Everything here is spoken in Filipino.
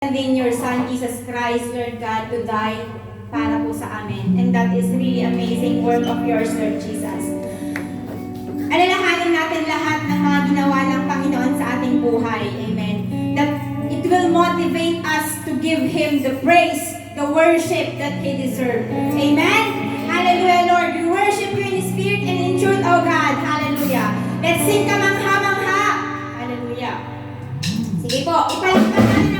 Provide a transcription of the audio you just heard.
sending your Son, Jesus Christ, Lord God, to die para po sa amin. And that is really amazing work of yours, Lord Jesus. Alalahanin natin lahat ng mga ginawa ng Panginoon sa ating buhay. Amen. That it will motivate us to give Him the praise, the worship that He deserves. Amen. Hallelujah, Lord. We worship You in spirit and in truth, O God. Hallelujah. Let's sing kamangha-mangha. Hallelujah. Sige po, ipalitan natin